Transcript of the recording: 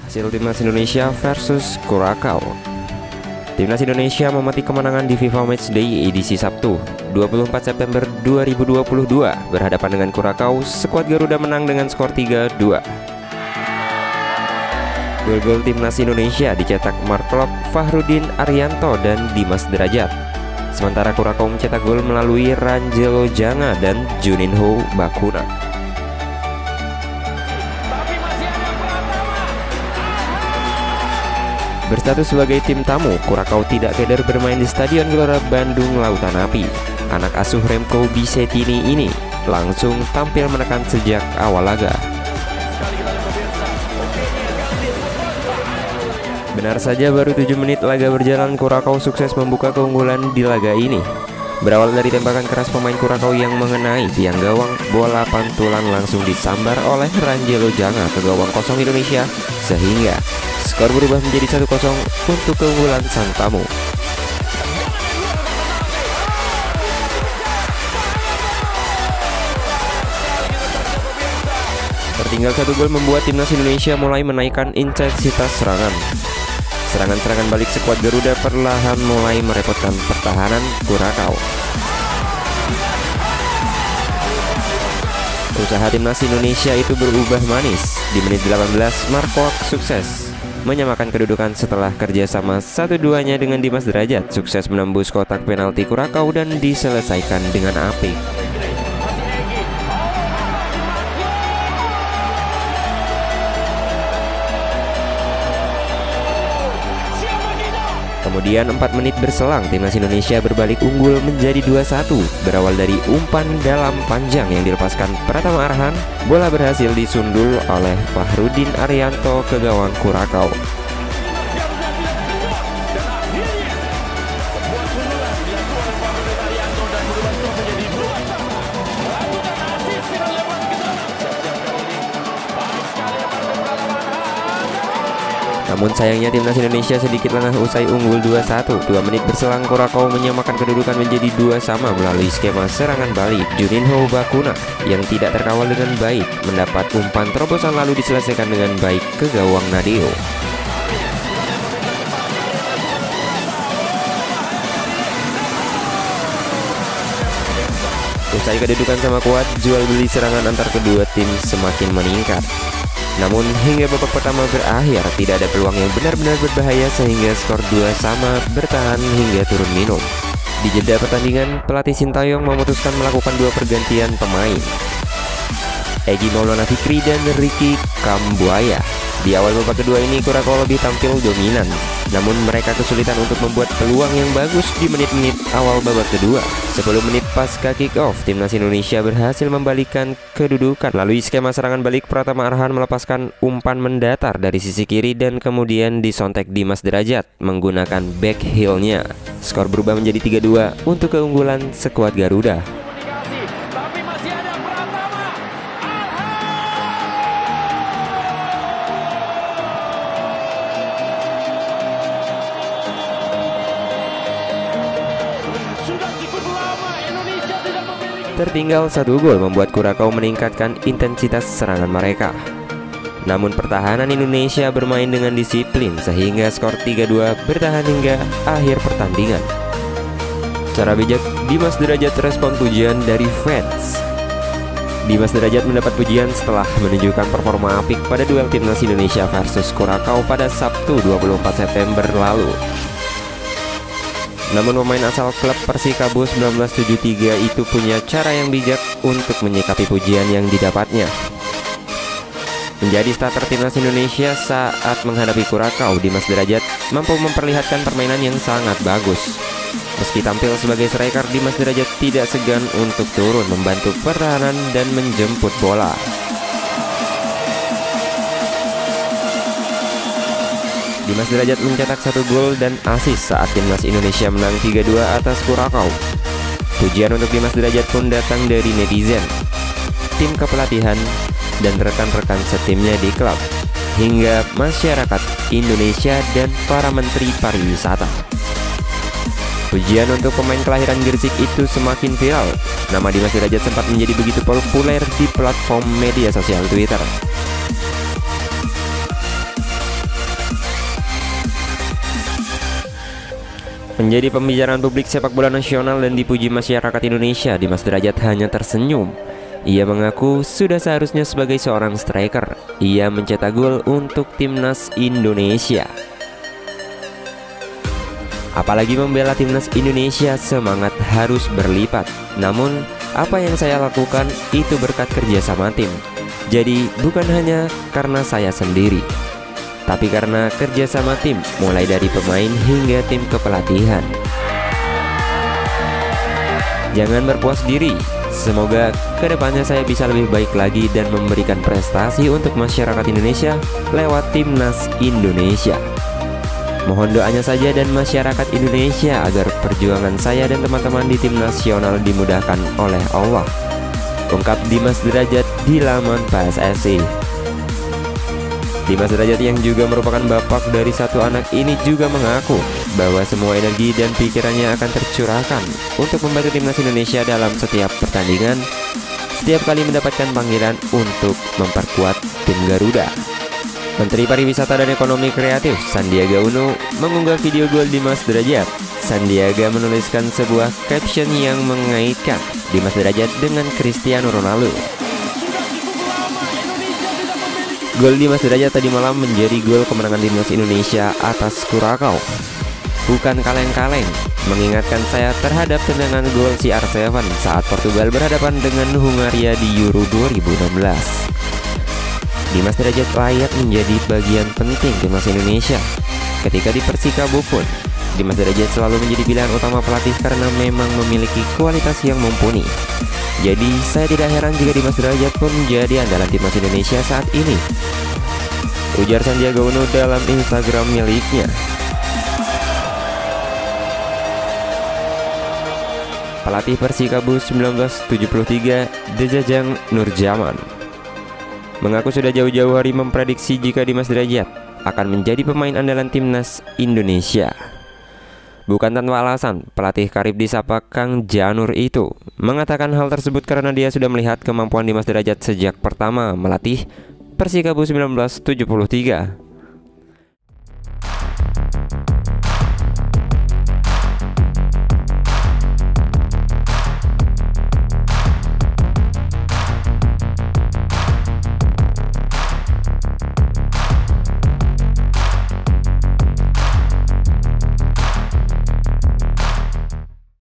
Hasil Timnas Indonesia versus Curaçao. Timnas Indonesia memetik kemenangan di FIFA Matchday edisi Sabtu 24 September 2022 berhadapan dengan Curaçao. Skuad Garuda menang dengan skor 3-2. Gol Timnas Indonesia dicetak Mark Klok, Fahrudin Arianto, dan Dimas Derajat. Sementara Curaçao mencetak gol melalui Rangelo Janga dan Juninho Bakuna. Berstatus sebagai tim tamu, Curaçao tidak keder bermain di Stadion Gelora Bandung Lautan Api. Anak asuh Remco Bisettini ini langsung tampil menekan sejak awal laga. Benar saja, baru 7 menit laga berjalan, Curaçao sukses membuka keunggulan di laga ini. Berawal dari tembakan keras pemain Curaçao yang mengenai tiang gawang, bola pantulan langsung disambar oleh Rangelo Janga ke gawang kosong Indonesia, sehingga skor berubah menjadi 1-0 untuk keunggulan sang tamu. Tertinggal 1 gol membuat Timnas Indonesia mulai menaikkan intensitas serangan. Serangan-serangan balik skuad Garuda perlahan mulai merepotkan pertahanan Curaçao. Usaha Timnas Indonesia itu berubah manis. Di menit 18, Mark Klok sukses menyamakan kedudukan setelah kerjasama 1-2-nya dengan Dimas Derajat sukses menembus kotak penalti Curaçao dan diselesaikan dengan apik. Kemudian 4 menit berselang, Timnas Indonesia berbalik unggul menjadi 2-1. Berawal dari umpan dalam panjang yang dilepaskan Pratama Arhan, bola berhasil disundul oleh Fahrudin Arianto ke gawang Curaçao. Namun sayangnya Timnas Indonesia sedikit lengah usai unggul 2-1. 2 menit berselang, Curaçao menyamakan kedudukan menjadi 2-2 melalui skema serangan balik. Juninho Bakuna yang tidak terkawal dengan baik mendapat umpan terobosan lalu diselesaikan dengan baik ke gawang Nadeo. Usai kedudukan sama kuat, jual beli serangan antar kedua tim semakin meningkat. Namun hingga babak pertama berakhir, tidak ada peluang yang benar-benar berbahaya sehingga skor 2-2 bertahan hingga turun minum. Di jeda pertandingan, pelatih Sintayong memutuskan melakukan 2 pergantian pemain, Egy Maulana Fikri dan Ricky Kambuaya. Di awal babak kedua ini Curaçao lebih tampil dominan, namun mereka kesulitan untuk membuat peluang yang bagus di menit-menit awal babak kedua. 10 menit pasca kick-off, Timnas Indonesia berhasil membalikkan kedudukan. Lalu skema serangan balik, Pratama Arhan melepaskan umpan mendatar dari sisi kiri dan kemudian disontek Dimas Derajat menggunakan back heel-nya. Skor berubah menjadi 3-2 untuk keunggulan skuad Garuda. Tertinggal 1 gol membuat Curaçao meningkatkan intensitas serangan mereka. Namun pertahanan Indonesia bermain dengan disiplin sehingga skor 3-2 bertahan hingga akhir pertandingan. Secara bijak, Dimas Derajat respon pujian dari fans. Dimas Derajat mendapat pujian setelah menunjukkan performa apik pada duel Timnas Indonesia versus Curaçao pada Sabtu 24 September lalu. Namun pemain asal klub Persikabo 1973 itu punya cara yang bijak untuk menyikapi pujian yang didapatnya. Menjadi starter Timnas Indonesia saat menghadapi Curaçao, Dimas Derajat mampu memperlihatkan permainan yang sangat bagus. Meski tampil sebagai striker, Dimas Derajat tidak segan untuk turun membantu pertahanan dan menjemput bola. Dimas Derajat mencetak 1 gol dan assist saat Timnas Indonesia menang 3-2 atas Curaçao. Pujian untuk Dimas Derajat pun datang dari netizen, tim kepelatihan, dan rekan-rekan setimnya di klub, hingga masyarakat Indonesia dan para menteri pariwisata. Pujian untuk pemain kelahiran Gresik itu semakin viral. Nama Dimas Derajat sempat menjadi begitu populer di platform media sosial Twitter. Menjadi pembicaraan publik sepak bola nasional dan dipuji masyarakat Indonesia, Dimas Derajat hanya tersenyum. Ia mengaku sudah seharusnya sebagai seorang striker, ia mencetak gol untuk timnas Indonesia. Apalagi membela timnas Indonesia, semangat harus berlipat. Namun, apa yang saya lakukan itu berkat kerja sama tim. Jadi, bukan hanya karena saya sendiri, tapi karena kerja sama tim, mulai dari pemain hingga tim kepelatihan. Jangan berpuas diri. Semoga kedepannya saya bisa lebih baik lagi dan memberikan prestasi untuk masyarakat Indonesia lewat timnas Indonesia. Mohon doanya saja dan masyarakat Indonesia agar perjuangan saya dan teman-teman di tim nasional dimudahkan oleh Allah. Ungkap Dimas Derajat di laman PSSI. Dimas Derajat yang juga merupakan bapak dari satu anak ini juga mengaku bahwa semua energi dan pikirannya akan tercurahkan untuk membantu timnas Indonesia dalam setiap pertandingan, setiap kali mendapatkan panggilan untuk memperkuat tim Garuda. Menteri Pariwisata dan Ekonomi Kreatif Sandiaga Uno mengunggah video gol Dimas Derajat. Sandiaga menuliskan sebuah caption yang mengaitkan Dimas Derajat dengan Cristiano Ronaldo. Gol Dimas Derajat tadi malam menjadi gol kemenangan timnas Indonesia atas Kurakau. Bukan kaleng-kaleng, mengingatkan saya terhadap tendangan gol CR7 saat Portugal berhadapan dengan Hungaria di Euro 2016. Dimas Derajat layak menjadi bagian penting timnas Indonesia. Ketika di Persikabo pun, Dimas Derajat selalu menjadi pilihan utama pelatih karena memang memiliki kualitas yang mumpuni. Jadi saya tidak heran jika Dimas Derajat pun menjadi andalan timnas Indonesia saat ini, ujar Sandiaga Uno dalam Instagram miliknya. Pelatih Persikabo 1973, Dejajang Nurjaman, mengaku sudah jauh-jauh hari memprediksi jika Dimas Derajat akan menjadi pemain andalan timnas Indonesia. Bukan tanpa alasan, pelatih karib disapa Kang Janur itu mengatakan hal tersebut karena dia sudah melihat kemampuan Dimas Derajat sejak pertama melatih Persikabo 1973.